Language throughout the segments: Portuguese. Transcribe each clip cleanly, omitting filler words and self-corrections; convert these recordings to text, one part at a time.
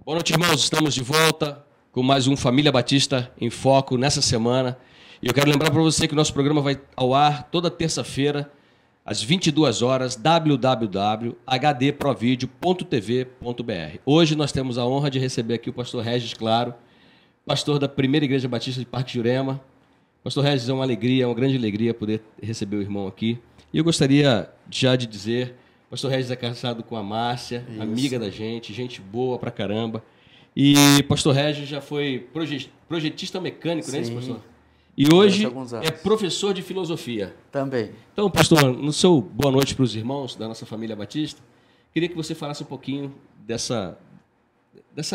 Boa noite, irmãos. Estamos de volta com mais um Família Batista em Foco nessa semana. E eu quero lembrar para você que o nosso programa vai ao ar toda terça-feira, às 22 horas, www.hdprovideo.tv.br. Hoje nós temos a honra de receber aqui o pastor Regis Claro, pastor da Primeira Igreja Batista de Parque Jurema. Pastor Regis, é uma alegria, é uma grande alegria poder receber o irmão aqui. E eu gostaria já de dizer, pastor Regis é casado com a Márcia, Isso. amiga da gente boa pra caramba. E pastor Regis já foi projetista mecânico, Sim. não é isso, pastor? E hoje alguns anos. é professor de filosofia. Também. Então, pastor, no seu boa noite para os irmãos da nossa família Batista, queria que você falasse um pouquinho dessa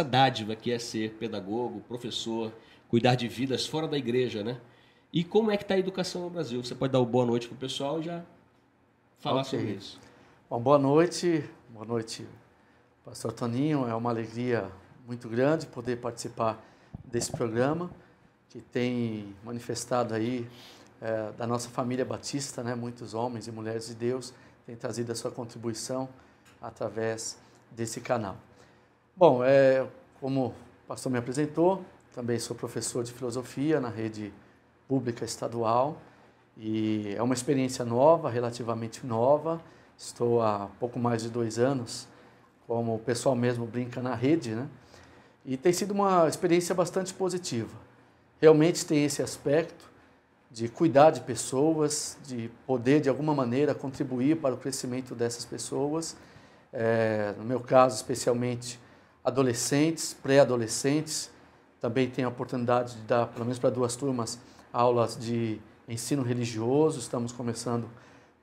dádiva que é ser pedagogo, professor, cuidar de vidas fora da igreja, né? E como é que está a educação no Brasil? Você pode dar uma boa noite para o pessoal e já falar sobre isso. Bom, boa noite, pastor Toninho. É uma alegria muito grande poder participar desse programa, que tem manifestado aí da nossa família batista, né? Muitos homens e mulheres de Deus têm trazido a sua contribuição através desse canal. Bom, como o pastor me apresentou, também sou professor de filosofia na rede pública estadual e é uma experiência nova, relativamente nova. Estou há pouco mais de 2 anos, como o pessoal mesmo brinca, na rede, né? E tem sido uma experiência bastante positiva. Realmente tem esse aspecto de cuidar de pessoas, de poder, de alguma maneira, contribuir para o crescimento dessas pessoas. No meu caso, especialmente, adolescentes, pré-adolescentes. Também tenho a oportunidade de dar, pelo menos para 2 turmas, aulas de ensino religioso. Estamos começando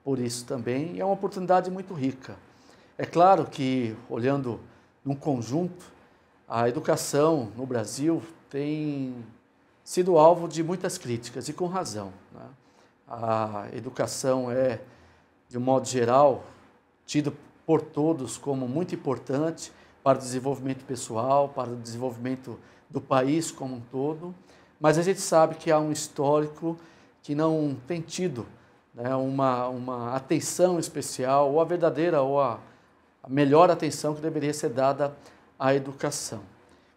por isso também. E é uma oportunidade muito rica. É claro que, olhando num conjunto, a educação no Brasil tem sido alvo de muitas críticas, e com razão, né? A educação é, de um modo geral, tida por todos como muito importante para o desenvolvimento pessoal, para o desenvolvimento do país como um todo, mas a gente sabe que há um histórico que não tem tido, né, uma atenção especial, ou a verdadeira, ou a melhor atenção que deveria ser dada à educação.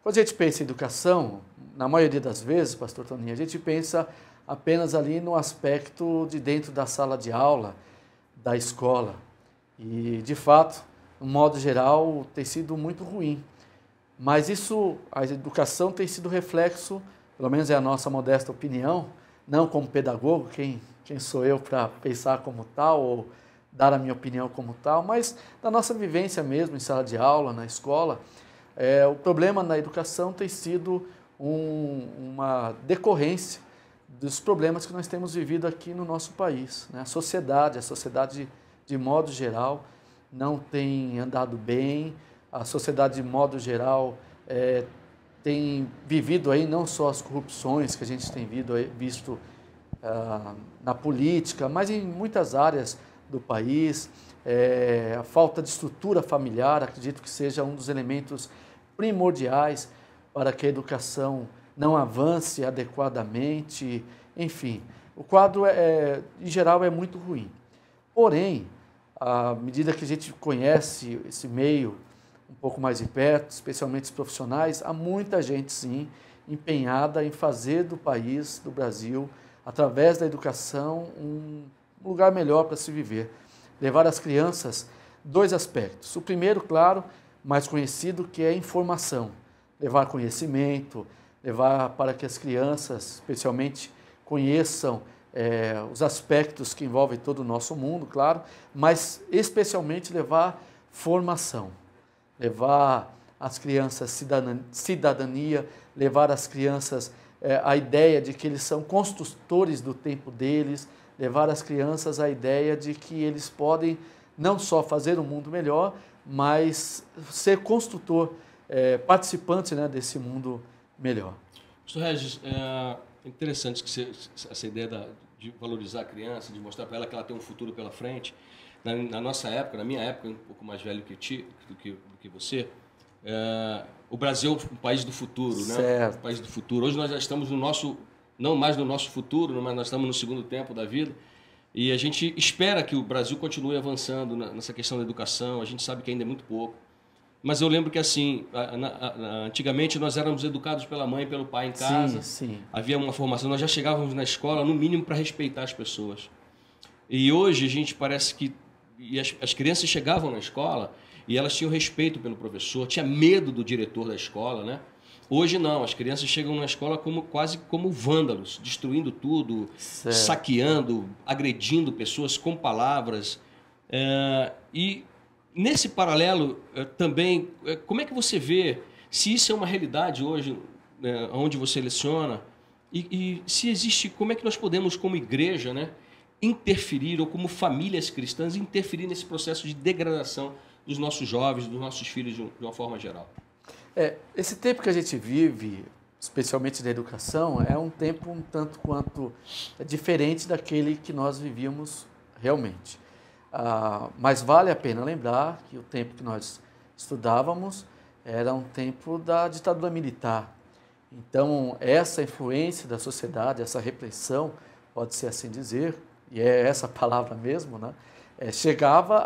Quando a gente pensa em educação, na maioria das vezes, pastor Toninho, a gente pensa apenas ali no aspecto de dentro da sala de aula, da escola. E, de fato, no modo geral, tem sido muito ruim. Mas isso, a educação tem sido reflexo, pelo menos é a nossa modesta opinião, não como pedagogo, quem sou eu para pensar como tal, ou dar a minha opinião como tal, mas da nossa vivência mesmo em sala de aula, na escola. O problema na educação tem sido uma decorrência dos problemas que nós temos vivido aqui no nosso país, né? A sociedade de modo geral não tem andado bem, a sociedade de modo geral tem vivido aí não só as corrupções que a gente tem visto na política, mas em muitas áreas do país. A falta de estrutura familiar, acredito que seja um dos elementos primordiais para que a educação não avance adequadamente. Enfim, o quadro, em geral, é muito ruim. Porém, à medida que a gente conhece esse meio um pouco mais de perto, especialmente os profissionais, há muita gente, sim, empenhada em fazer do país, do Brasil, através da educação, um lugar melhor para se viver. Levar às crianças 2 aspectos. O primeiro, claro, mais conhecido, que é a informação. Levar conhecimento, levar para que as crianças, especialmente, conheçam os aspectos que envolvem todo o nosso mundo, claro, mas especialmente levar formação. Levar às crianças cidadania, levar às crianças a ideia de que eles são construtores do tempo deles, levar às crianças a ideia de que eles podem não só fazer um mundo melhor, mas ser construtor, participante, né, desse mundo melhor. Pastor Regis, é interessante que essa ideia de valorizar a criança, de mostrar para ela que ela tem um futuro pela frente. Na nossa época, na minha época, um pouco mais velho do que você, o Brasil é um país do futuro, né? Certo. Um país do futuro. Hoje nós já estamos não mais no nosso futuro, mas nós estamos no segundo tempo da vida. E a gente espera que o Brasil continue avançando nessa questão da educação. A gente sabe que ainda é muito pouco. Mas eu lembro que, assim, antigamente nós éramos educados pela mãe e pelo pai em casa. Sim. Havia uma formação, nós já chegávamos na escola, no mínimo, para respeitar as pessoas. E hoje a gente parece que... E as crianças chegavam na escola e elas tinham respeito pelo professor, tinha medo do diretor da escola, né? Hoje não, as crianças chegam na escola quase como vândalos, destruindo tudo, Certo. saqueando, agredindo pessoas com palavras. E nesse paralelo também, como é que você vê se isso é uma realidade hoje, onde você leciona, e se existe, como é que nós podemos, como igreja, né, interferir, ou como famílias cristãs, interferir nesse processo de degradação dos nossos jovens, dos nossos filhos de uma forma geral? Esse tempo que a gente vive, especialmente da educação, é um tempo um tanto quanto diferente daquele que nós vivíamos realmente. Mas vale a pena lembrar que o tempo que nós estudávamos era um tempo da ditadura militar. Então, essa influência da sociedade, essa repressão, pode-se assim dizer, e é essa palavra mesmo, né? Chegava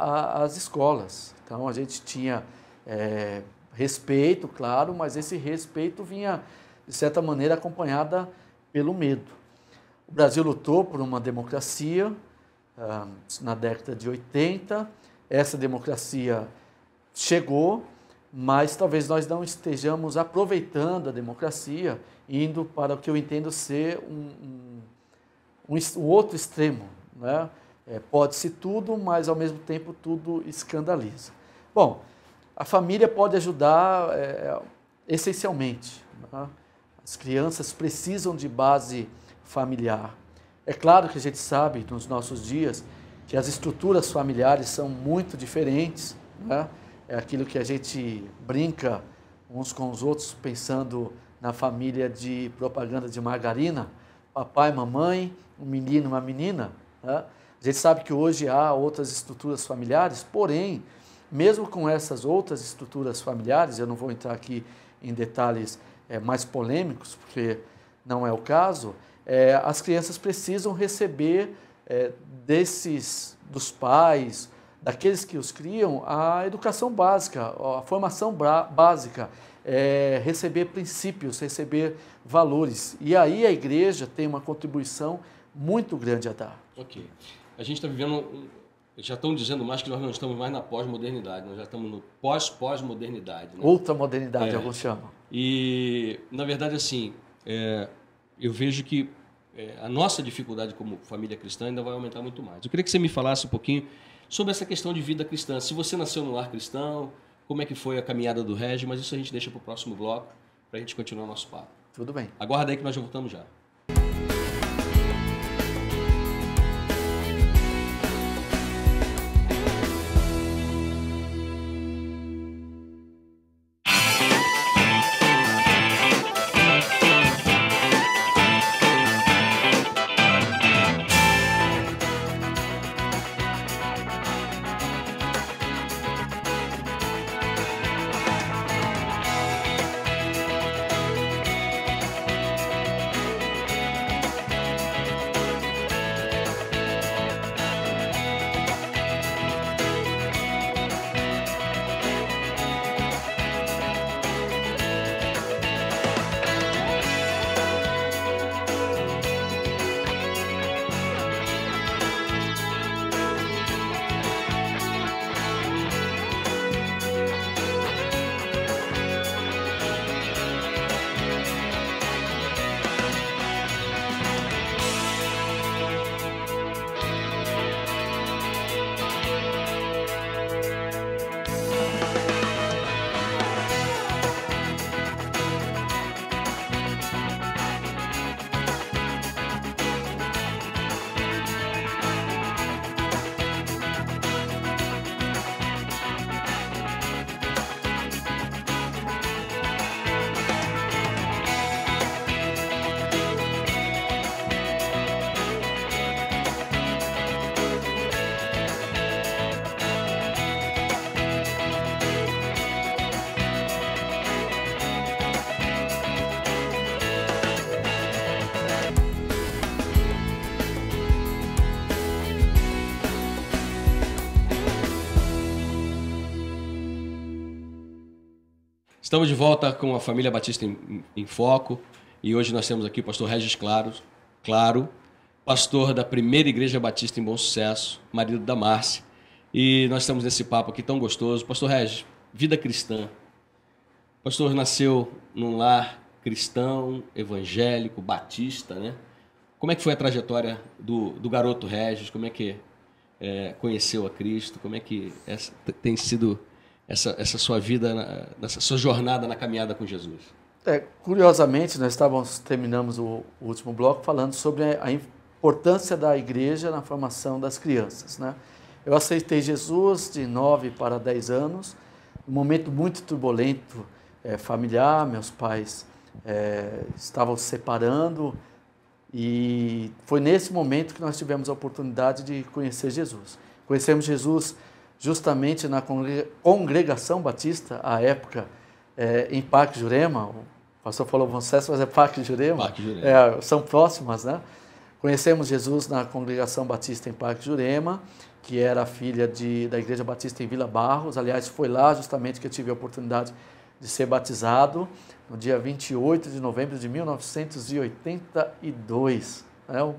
às escolas. Então, a gente tinha respeito, claro, mas esse respeito vinha, de certa maneira, acompanhada pelo medo. O Brasil lutou por uma democracia na década de 80, essa democracia chegou, mas talvez nós não estejamos aproveitando a democracia, indo para o que eu entendo ser um outro extremo, né? Pode-se tudo, mas ao mesmo tempo tudo escandaliza. Bom, a família pode ajudar essencialmente, né? As crianças precisam de base familiar. É claro que a gente sabe, nos nossos dias, que as estruturas familiares são muito diferentes, né? É aquilo que a gente brinca uns com os outros, pensando na família de propaganda de margarina, papai, mamãe, um menino, uma menina, né? A gente sabe que hoje há outras estruturas familiares, porém, mesmo com essas outras estruturas familiares, eu não vou entrar aqui em detalhes mais polêmicos, porque não é o caso, as crianças precisam receber dos pais, daqueles que os criam, a educação básica, a formação básica, receber princípios, receber valores. E aí a igreja tem uma contribuição muito grande a dar. Ok. A gente está vivendo, já estão dizendo mais que nós não estamos mais na pós-modernidade, nós já estamos no pós-modernidade. Né? Ultramodernidade, alguns chamam. E, na verdade, assim, eu vejo que a nossa dificuldade como família cristã ainda vai aumentar muito mais. Eu queria que você me falasse um pouquinho sobre essa questão de vida cristã. Se você nasceu num lar cristão, como é que foi a caminhada do Regi, mas isso a gente deixa para o próximo bloco, para a gente continuar o nosso papo. Tudo bem. Aguarda aí que nós já voltamos já. Estamos de volta com a Família Batista em Foco e hoje nós temos aqui o pastor Regis Claro, pastor da Primeira Igreja Batista em Bom Sucesso, marido da Márcia. E nós estamos nesse papo aqui tão gostoso. Pastor Regis, vida cristã. O pastor nasceu num lar cristão, evangélico, batista, né? Como é que foi a trajetória do garoto Regis? Como é que conheceu a Cristo? Como é que tem sido essa sua vida, essa sua jornada na caminhada com Jesus? Curiosamente, nós terminamos o último bloco falando sobre a importância da igreja na formação das crianças, né? Eu aceitei Jesus de 9 para 10 anos, um momento muito turbulento, familiar. Meus pais estavam se separando e foi nesse momento que nós tivemos a oportunidade de conhecer Jesus. Conhecemos Jesus justamente na Congregação Batista, à época, em Parque Jurema. O pastor falou Bom Sucesso, mas é Parque Jurema. Parque Jurema. São próximas, né? Conhecemos Jesus na Congregação Batista em Parque Jurema, que era filha da Igreja Batista em Vila Barros. Aliás, foi lá justamente que eu tive a oportunidade de ser batizado, no dia 28 de novembro de 1982. Um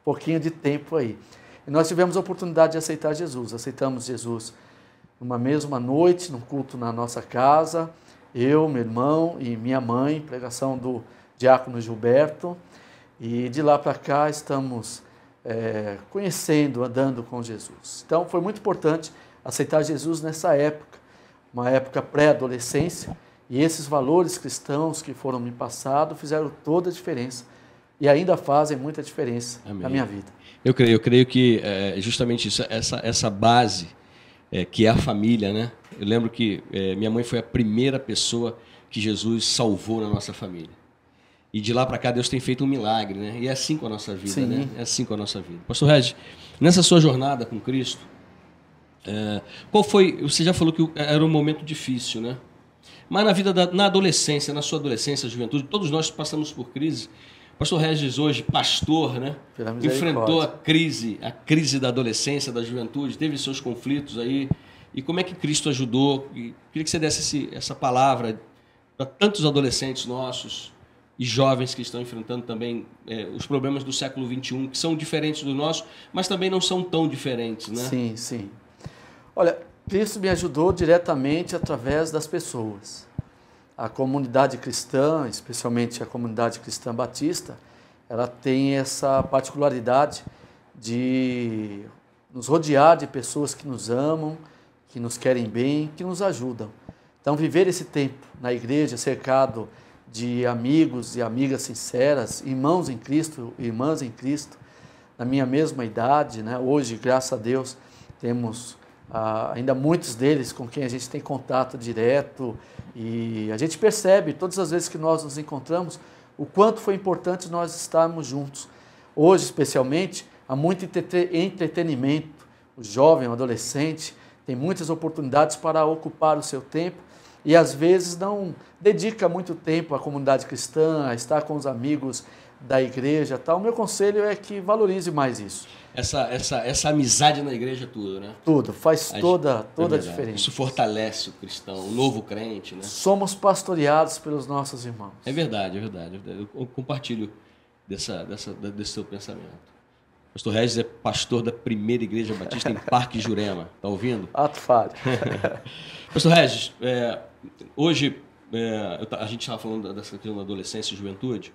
pouquinho de tempo aí. E nós tivemos a oportunidade de aceitar Jesus. Aceitamos Jesus numa mesma noite, num culto na nossa casa. Eu, meu irmão e minha mãe, pregação do diácono Gilberto. E de lá para cá estamos conhecendo, andando com Jesus. Então foi muito importante aceitar Jesus nessa época, uma época pré-adolescência. E esses valores cristãos que foram me passados fizeram toda a diferença. E ainda fazem muita diferença na minha vida. Eu creio que justamente isso, essa base que é a família, né? Eu lembro que minha mãe foi a primeira pessoa que Jesus salvou na nossa família. E de lá para cá Deus tem feito um milagre, né? E é assim com a nossa vida, sim, né? É assim com a nossa vida. Pastor Regis, nessa sua jornada com Cristo, qual foi? Você já falou que era um momento difícil, né? Mas na adolescência, na sua adolescência, juventude, todos nós passamos por crise. Pastor Regis hoje, pastor, né? Enfrentou a crise da adolescência, da juventude, teve seus conflitos aí. E como é que Cristo ajudou? E queria que você desse essa palavra para tantos adolescentes nossos e jovens que estão enfrentando também os problemas do século XXI, que são diferentes do nosso, mas também não são tão diferentes, né? Sim, sim. Olha, Cristo me ajudou diretamente através das pessoas. A comunidade cristã, especialmente a comunidade cristã batista, ela tem essa particularidade de nos rodear de pessoas que nos amam, que nos querem bem, que nos ajudam. Então, viver esse tempo na igreja, cercado de amigos e amigas sinceras, irmãos em Cristo, irmãs em Cristo, na minha mesma idade, né? Hoje, graças a Deus, temos ainda muitos deles com quem a gente tem contato direto e a gente percebe, todas as vezes que nós nos encontramos, o quanto foi importante nós estarmos juntos. Hoje, especialmente, há muito entretenimento. O jovem, o adolescente, tem muitas oportunidades para ocupar o seu tempo e, às vezes, não dedica muito tempo à comunidade cristã, a estar com os amigos da igreja. Tal. O meu conselho é que valorize mais isso. Essa amizade na igreja, tudo, né? Tudo, faz toda a diferença. Isso fortalece o cristão, o novo crente, né? Somos pastoreados pelos nossos irmãos. É verdade. Eu compartilho desse seu pensamento. Pastor Regis é pastor da Primeira Igreja Batista em Parque Jurema. Está ouvindo? Ato falho. Pastor Regis, hoje a gente estava falando dessa questão da adolescência e juventude.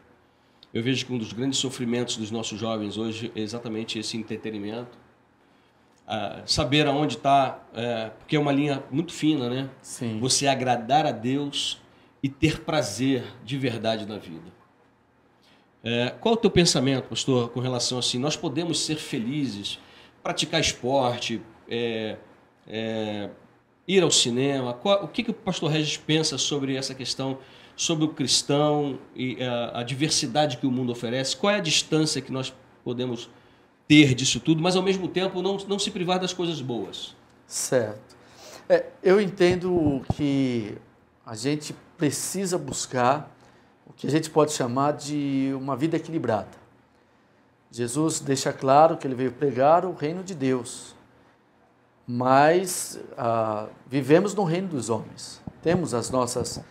Eu vejo que um dos grandes sofrimentos dos nossos jovens hoje é exatamente esse entretenimento. Saber aonde está, porque é uma linha muito fina, né? Sim. Você agradar a Deus e ter prazer de verdade na vida. Qual é o teu pensamento, pastor, com relação assim? Nós podemos ser felizes, praticar esporte, ir ao cinema. O que o pastor Regis pensa sobre essa questão, sobre o cristão e a diversidade que o mundo oferece? Qual é a distância que nós podemos ter disso tudo, mas ao mesmo tempo não se privar das coisas boas? Certo. Eu entendo que a gente precisa buscar o que a gente pode chamar de uma vida equilibrada. Jesus deixa claro que ele veio pregar o reino de Deus, mas vivemos no reino dos homens. temos as nossas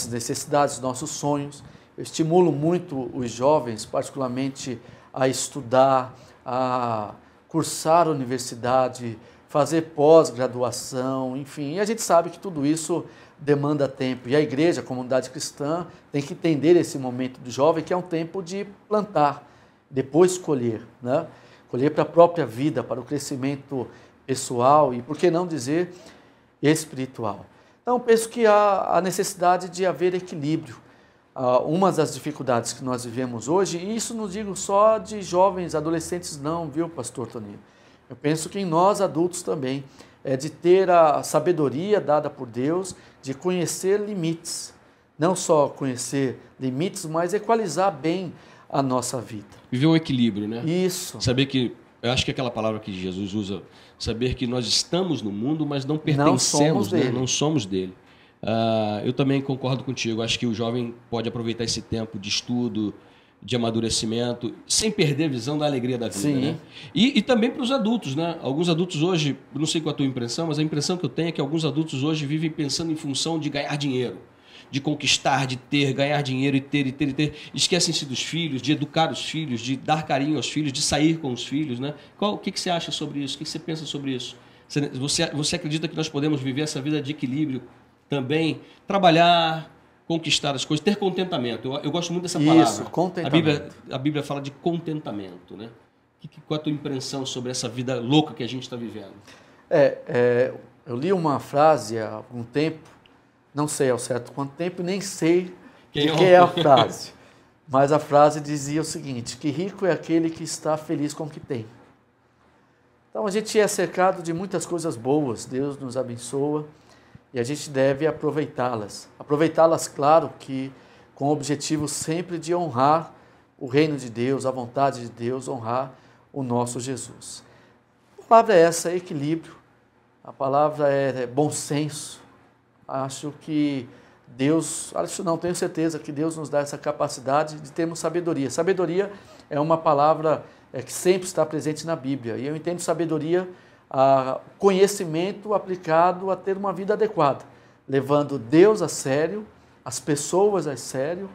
necessidades, nossos sonhos. Eu estimulo muito os jovens, particularmente, a estudar, a cursar a universidade, fazer pós-graduação, enfim. E a gente sabe que tudo isso demanda tempo. E a igreja, a comunidade cristã, tem que entender esse momento do jovem, que é um tempo de plantar, depois colher, né? Colher para a própria vida, para o crescimento pessoal e, por que não dizer, espiritual. Então, penso que há a necessidade de haver equilíbrio. Uma das dificuldades que nós vivemos hoje, e isso não digo só de jovens, adolescentes não, viu, pastor Toninho? Eu penso que em nós adultos também, é de ter a sabedoria dada por Deus, de conhecer limites. Não só conhecer limites, mas equalizar bem a nossa vida. Viver um equilíbrio, né? Isso. Saber que, eu acho que é aquela palavra que Jesus usa, saber que nós estamos no mundo, mas não pertencemos, né? Não somos dele. Eu também concordo contigo. Acho que o jovem pode aproveitar esse tempo de estudo, de amadurecimento, sem perder a visão da alegria da vida. Sim. Né? E também para os adultos, né? Alguns adultos hoje, não sei qual a tua impressão, mas a impressão que eu tenho é que alguns adultos hoje vivem pensando em função de ganhar dinheiro, de conquistar, de ter, ganhar dinheiro e ter, e ter, e ter. Esquecem-se dos filhos, de educar os filhos, de dar carinho aos filhos, de sair com os filhos. Né? O que você acha sobre isso? O que você pensa sobre isso? Você acredita que nós podemos viver essa vida de equilíbrio também? Trabalhar, conquistar as coisas, ter contentamento. Eu gosto muito dessa palavra. Isso, contentamento. A Bíblia fala de contentamento. Né? Qual a tua impressão sobre essa vida louca que a gente está vivendo? Eu li uma frase há algum tempo, não sei ao certo quanto tempo, nem sei de quem é a frase. Mas a frase dizia o seguinte, que rico é aquele que está feliz com o que tem. Então a gente é cercado de muitas coisas boas, Deus nos abençoa e a gente deve aproveitá-las. Aproveitá-las, claro, que com o objetivo sempre de honrar o reino de Deus, a vontade de Deus, honrar o nosso Jesus. A palavra é essa, é equilíbrio, a palavra é bom senso. Acho que Deus, tenho certeza que Deus nos dá essa capacidade de termos sabedoria. Sabedoria é uma palavra que sempre está presente na Bíblia. E eu entendo sabedoria, conhecimento aplicado a ter uma vida adequada, levando Deus a sério, as pessoas a sério,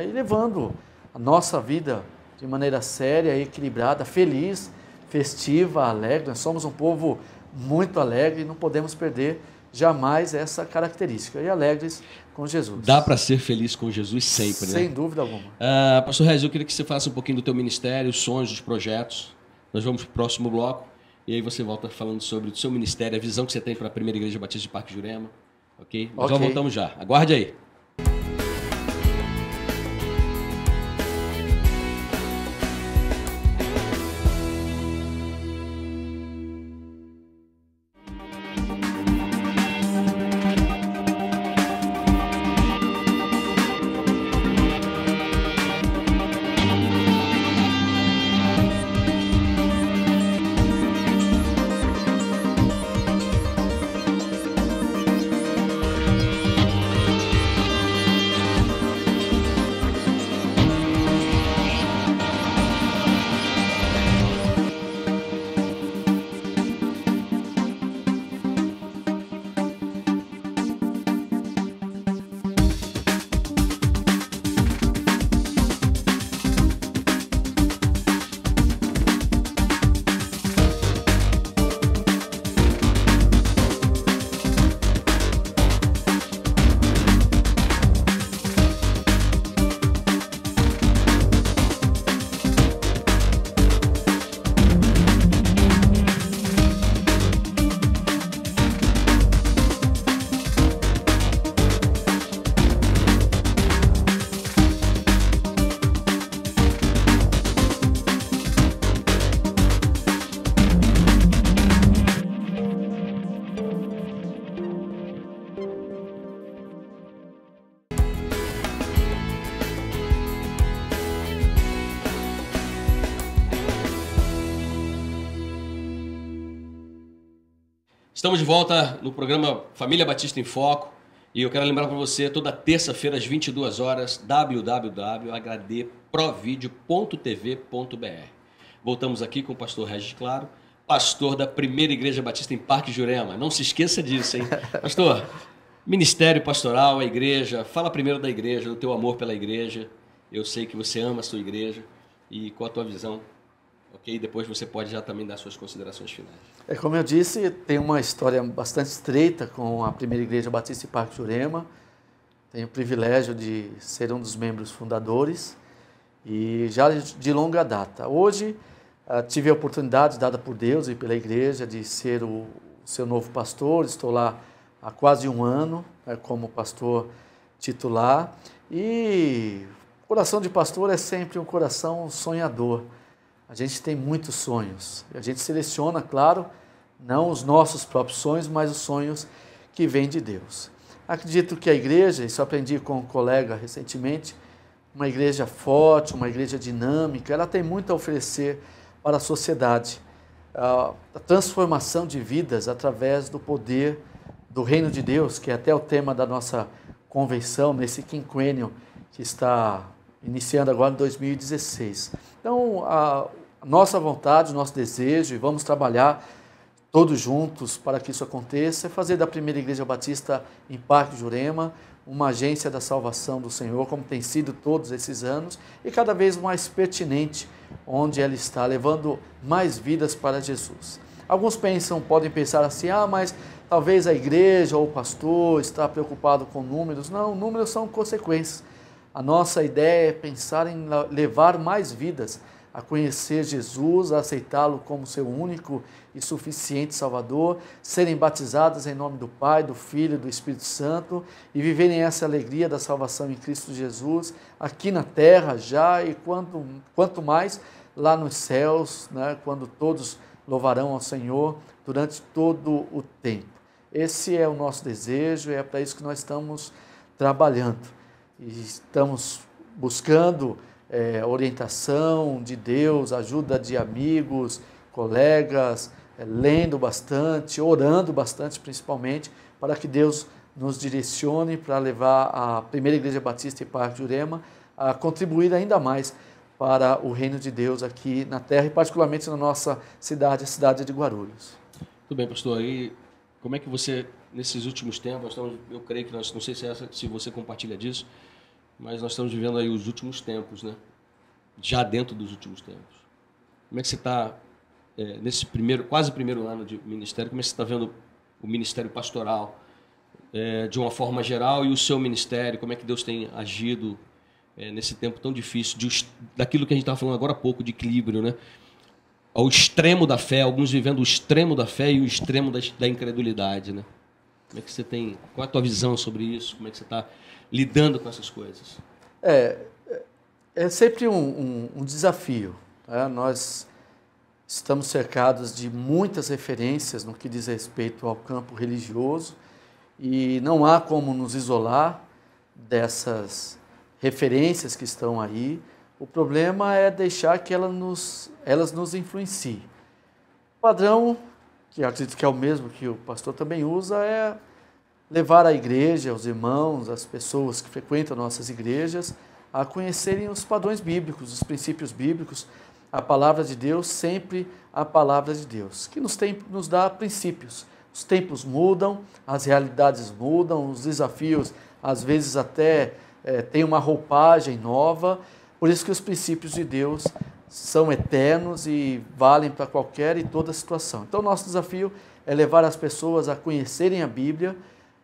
e levando a nossa vida de maneira séria, equilibrada, feliz, festiva, alegre. Nós somos um povo muito alegre e não podemos perder jamais essa característica, e alegres com Jesus. Dá para ser feliz com Jesus sempre, né? Sem dúvida alguma. Pastor Rez, eu queria que você falasse um pouquinho do teu ministério, os sonhos, os projetos. Nós vamos para o próximo bloco, e aí você volta falando sobre o seu ministério, a visão que você tem para a Primeira Igreja Batista de Parque Jurema. Ok? Nós já voltamos já. Aguarde aí. Estamos de volta no programa Família Batista em Foco e eu quero lembrar para você, toda terça-feira às 22 horas, www.hdprovideo.tv.br. Voltamos aqui com o pastor Regis Claro, pastor da Primeira Igreja Batista em Parque Jurema. Não se esqueça disso, hein? Pastor, Ministério pastoral, a igreja. Fala primeiro da igreja, do teu amor pela igreja. Eu sei que você ama a sua igreja. E qual a tua visão? Ok? Depois você pode já também dar suas considerações finais. Como eu disse, tem uma história bastante estreita com a primeira igreja batista em Parque Jurema. Tenho o privilégio de ser um dos membros fundadores e já de longa data. Hoje tive a oportunidade dada por Deus e pela igreja de ser o seu novo pastor. Estou lá há quase um ano como pastor titular. E o coração de pastor é sempre um coração sonhador. A gente tem muitos sonhos. A gente seleciona, claro, não os nossos próprios sonhos, mas os sonhos que vêm de Deus. Acredito que a igreja, isso aprendi com um colega recentemente, uma igreja forte, uma igreja dinâmica, ela tem muito a oferecer para a sociedade. A transformação de vidas através do poder do reino de Deus, que é até o tema da nossa convenção, nesse quinquênio que está iniciando agora em 2016. Então, a nossa vontade, o nosso desejo, e vamos trabalhar todos juntos para que isso aconteça, é fazer da primeira igreja batista em Parque Jurema uma agência da salvação do Senhor, como tem sido todos esses anos, e cada vez mais pertinente onde ela está, levando mais vidas para Jesus. Alguns podem pensar assim, mas talvez a igreja ou o pastor está preocupado com números. Não, números são consequências. A nossa ideia é pensar em levar mais vidas a conhecer Jesus, a aceitá-lo como seu único e suficiente Salvador, serem batizadas em nome do Pai, do Filho e do Espírito Santo e viverem essa alegria da salvação em Cristo Jesus, aqui na terra já e quanto mais lá nos céus, né, quando todos louvarão ao Senhor durante todo o tempo. Esse é o nosso desejo, é para isso que nós estamos trabalhando. E estamos buscando orientação de Deus, ajuda de amigos, colegas, lendo bastante, orando bastante principalmente, para que Deus nos direcione para levar a primeira igreja batista em Parque Jurema a contribuir ainda mais para o reino de Deus aqui na terra e particularmente na nossa cidade, a cidade de Guarulhos. Tudo bem, pastor. E como é que você, nesses últimos tempos, eu creio que nós, não sei se você compartilha disso, mas nós estamos vivendo aí os últimos tempos, né? Já dentro dos últimos tempos. Como é que você está, nesse quase primeiro ano de ministério, como é que você está vendo o ministério pastoral de uma forma geral e o seu ministério, como é que Deus tem agido nesse tempo tão difícil, daquilo que a gente estava falando agora há pouco, de equilíbrio, né? Ao extremo da fé, alguns vivendo o extremo da fé e o extremo da incredulidade, né? Como é que você tem, qual é a tua visão sobre isso? Como é que você está lidando com essas coisas? É sempre um desafio. Né? Nós estamos cercados de muitas referências no que diz respeito ao campo religioso e não há como nos isolar dessas referências que estão aí. O problema é deixar que elas nos influenciem. O padrão, que eu acredito que é o mesmo que o pastor também usa, é levar a igreja, os irmãos, as pessoas que frequentam nossas igrejas, a conhecerem os padrões bíblicos, os princípios bíblicos, a palavra de Deus, sempre a palavra de Deus, que nos dá princípios. Os tempos mudam, as realidades mudam, os desafios às vezes até têm uma roupagem nova, por isso que os princípios de Deus são eternos e valem para qualquer e toda situação. Então, nosso desafio é levar as pessoas a conhecerem a Bíblia,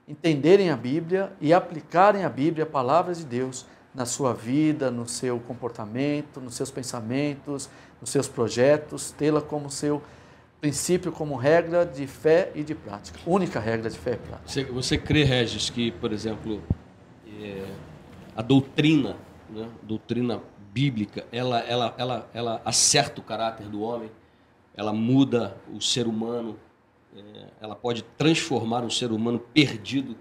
entenderem a Bíblia e aplicarem a Bíblia, a palavra de Deus, na sua vida, no seu comportamento, nos seus pensamentos, nos seus projetos, tê-la como seu princípio, como regra de fé e de prática. Única regra de fé e prática. Você crê, Regis, que, por exemplo, a doutrina, né, doutrina bíblica, ela acerta o caráter do homem, ela muda o ser humano, ela pode transformar um ser humano perdido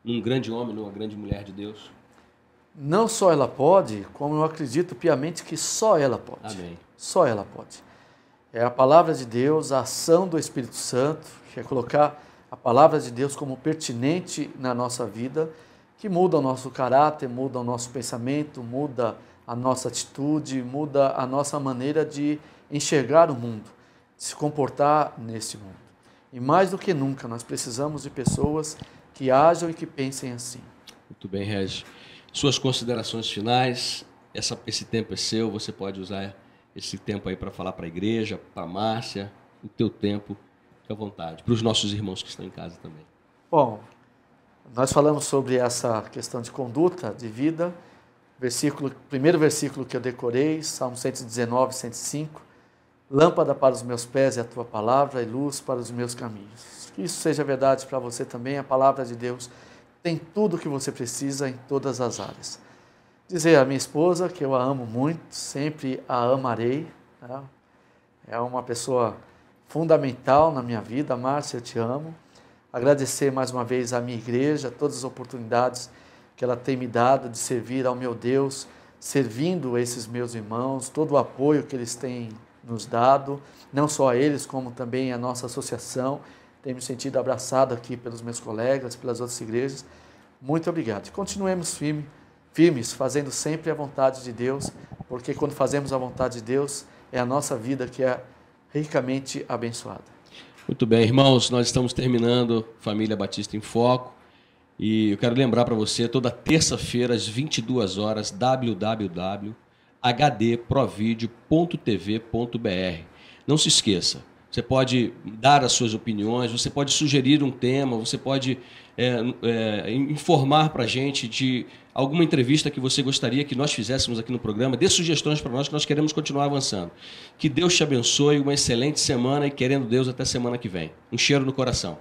num grande homem, numa grande mulher de Deus? Não só ela pode, como eu acredito piamente que só ela pode. Amém. Só ela pode. É a palavra de Deus, a ação do Espírito Santo, que é colocar a palavra de Deus como pertinente na nossa vida, que muda o nosso caráter, muda o nosso pensamento, muda a nossa atitude, muda a nossa maneira de enxergar o mundo, de se comportar nesse mundo. E mais do que nunca, nós precisamos de pessoas que ajam e que pensem assim. Muito bem, Regis. Suas considerações finais, esse tempo é seu, você pode usar esse tempo aí para falar para a igreja, para a Márcia, o teu tempo, fique à vontade, para os nossos irmãos que estão em casa também. Bom, nós falamos sobre essa questão de conduta, de vida, primeiro versículo que eu decorei, Salmo 119, 105, lâmpada para os meus pés é a tua palavra e luz para os meus caminhos. Que isso seja verdade para você também, a palavra de Deus tem tudo o que você precisa em todas as áreas. Dizer à minha esposa que eu a amo muito, sempre a amarei, né? É uma pessoa fundamental na minha vida. Márcia, eu te amo. Agradecer mais uma vez à minha igreja, todas as oportunidades que ela tem me dado de servir ao meu Deus, servindo esses meus irmãos, todo o apoio que eles têm nos dado, não só a eles, como também a nossa associação. Tenho me sentido abraçado aqui pelos meus colegas, pelas outras igrejas. Muito obrigado. E continuemos firmes, fazendo sempre a vontade de Deus, porque quando fazemos a vontade de Deus, é a nossa vida que é ricamente abençoada. Muito bem, irmãos, nós estamos terminando Família Batista em Foco e eu quero lembrar para você, toda terça-feira às 22 horas, www.hdprovideo.tv.br. Não se esqueça, você pode dar as suas opiniões, você pode sugerir um tema, você pode informar para a gente de alguma entrevista que você gostaria que nós fizéssemos aqui no programa. Dê sugestões para nós que nós queremos continuar avançando. Que Deus te abençoe, uma excelente semana e, querendo Deus, até semana que vem. Um cheiro no coração.